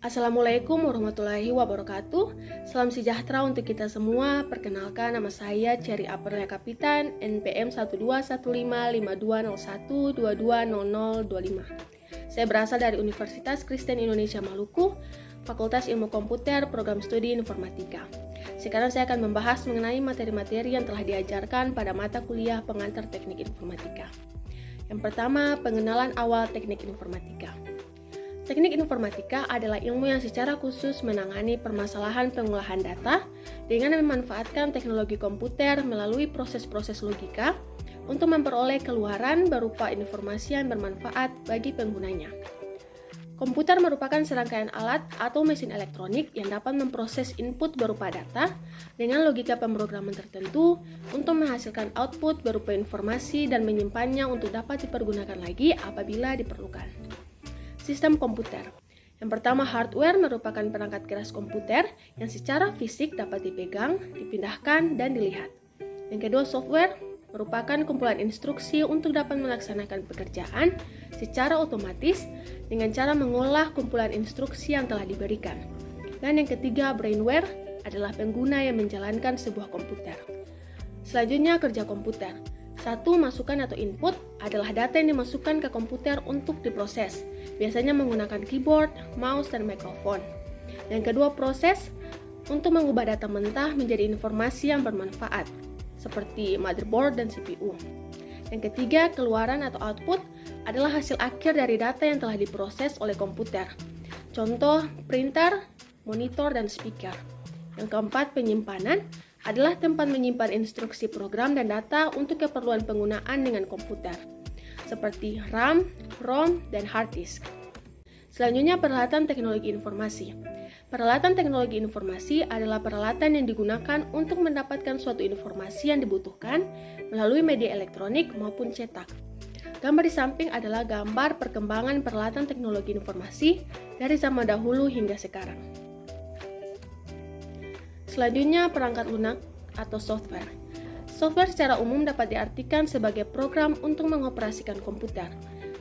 Assalamualaikum warahmatullahi wabarakatuh. Salam sejahtera untuk kita semua. Perkenalkan, nama saya Cherry Aprilia Kapitan, NPM 1215551220025. Saya berasal dari Universitas Kristen Indonesia Maluku, Fakultas Ilmu Komputer, Program Studi Informatika. Sekarang saya akan membahas mengenai materi-materi yang telah diajarkan pada mata kuliah pengantar teknik informatika. Yang pertama, pengenalan awal teknik informatika. Teknik informatika adalah ilmu yang secara khusus menangani permasalahan pengolahan data dengan memanfaatkan teknologi komputer melalui proses-proses logika untuk memperoleh keluaran berupa informasi yang bermanfaat bagi penggunanya. Komputer merupakan serangkaian alat atau mesin elektronik yang dapat memproses input berupa data dengan logika pemrograman tertentu untuk menghasilkan output berupa informasi dan menyimpannya untuk dapat dipergunakan lagi apabila diperlukan. Sistem komputer. Yang pertama, hardware merupakan perangkat keras komputer yang secara fisik dapat dipegang, dipindahkan, dan dilihat. Yang kedua, software merupakan kumpulan instruksi untuk dapat melaksanakan pekerjaan secara otomatis dengan cara mengolah kumpulan instruksi yang telah diberikan. Dan yang ketiga, brainware adalah pengguna yang menjalankan sebuah komputer. Selanjutnya, kerja komputer. Satu, masukan atau input adalah data yang dimasukkan ke komputer untuk diproses, biasanya menggunakan keyboard, mouse, dan mikrofon. Yang kedua, proses untuk mengubah data mentah menjadi informasi yang bermanfaat, seperti motherboard dan CPU. Yang ketiga, keluaran atau output adalah hasil akhir dari data yang telah diproses oleh komputer. Contoh, printer, monitor, dan speaker. Yang keempat, penyimpanan adalah tempat menyimpan instruksi program dan data untuk keperluan penggunaan dengan komputer, seperti RAM, ROM, dan hard disk. Selanjutnya, peralatan teknologi informasi. Peralatan teknologi informasi adalah peralatan yang digunakan untuk mendapatkan suatu informasi yang dibutuhkan melalui media elektronik maupun cetak. Gambar di samping adalah gambar perkembangan peralatan teknologi informasi dari zaman dahulu hingga sekarang. Selanjutnya, perangkat lunak atau software. Software secara umum dapat diartikan sebagai program untuk mengoperasikan komputer.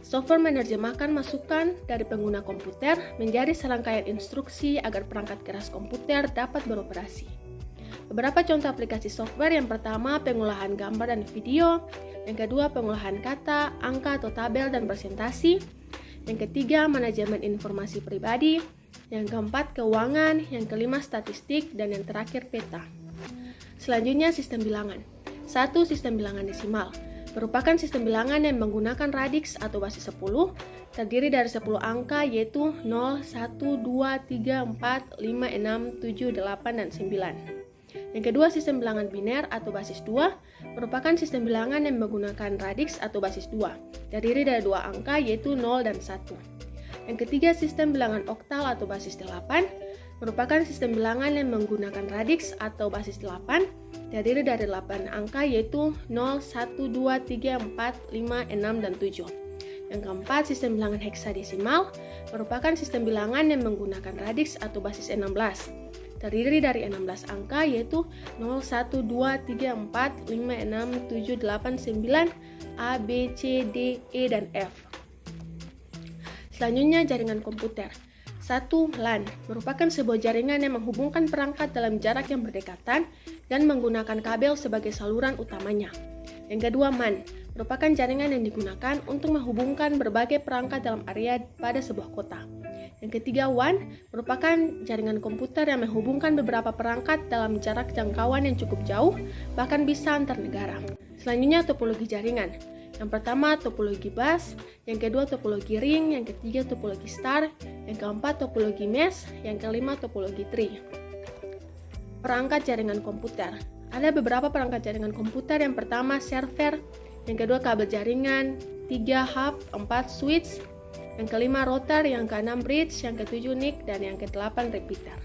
Software menerjemahkan masukan dari pengguna komputer menjadi serangkaian instruksi agar perangkat keras komputer dapat beroperasi. Beberapa contoh aplikasi software: yang pertama, pengolahan gambar dan video; yang kedua, pengolahan kata, angka atau tabel dan presentasi; yang ketiga, manajemen informasi pribadi; yang keempat, keuangan; yang kelima, statistik; dan yang terakhir, peta. Selanjutnya, sistem bilangan. 1. Sistem bilangan desimal merupakan sistem bilangan yang menggunakan radix atau basis 10, terdiri dari 10 angka yaitu 0, 1, 2, 3, 4, 5, 6, 7, 8, dan 9. Yang kedua, sistem bilangan biner atau basis 2 merupakan sistem bilangan yang menggunakan radix atau basis 2, terdiri dari 2 angka yaitu 0 dan 1. Yang ketiga, sistem bilangan oktal atau basis 8 merupakan sistem bilangan yang menggunakan radix atau basis 8, terdiri dari 8 angka yaitu 0, 1, 2, 3, 4, 5, 6, dan 7. Yang keempat, sistem bilangan heksadesimal merupakan sistem bilangan yang menggunakan radix atau basis 16, terdiri dari 16 angka yaitu 0, 1, 2, 3, 4, 5, 6, 7, 8, 9, A, B, C, D, E, dan F. Selanjutnya, jaringan komputer. 1. LAN merupakan sebuah jaringan yang menghubungkan perangkat dalam jarak yang berdekatan dan menggunakan kabel sebagai saluran utamanya. Yang kedua, MAN merupakan jaringan yang digunakan untuk menghubungkan berbagai perangkat dalam area pada sebuah kota. Yang ketiga, WAN merupakan jaringan komputer yang menghubungkan beberapa perangkat dalam jarak jangkauan yang cukup jauh, bahkan bisa antar negara. Selanjutnya, topologi jaringan. Yang pertama, topologi bus; yang kedua, topologi ring; yang ketiga, topologi star; yang keempat, topologi mesh; yang kelima, topologi tree. Perangkat jaringan komputer. Ada beberapa perangkat jaringan komputer. Yang pertama, server; yang kedua, kabel jaringan; 3, hub; 4, switch; yang kelima, router; yang keenam, bridge; yang ketujuh, NIC; dan yang kedelapan, repeater.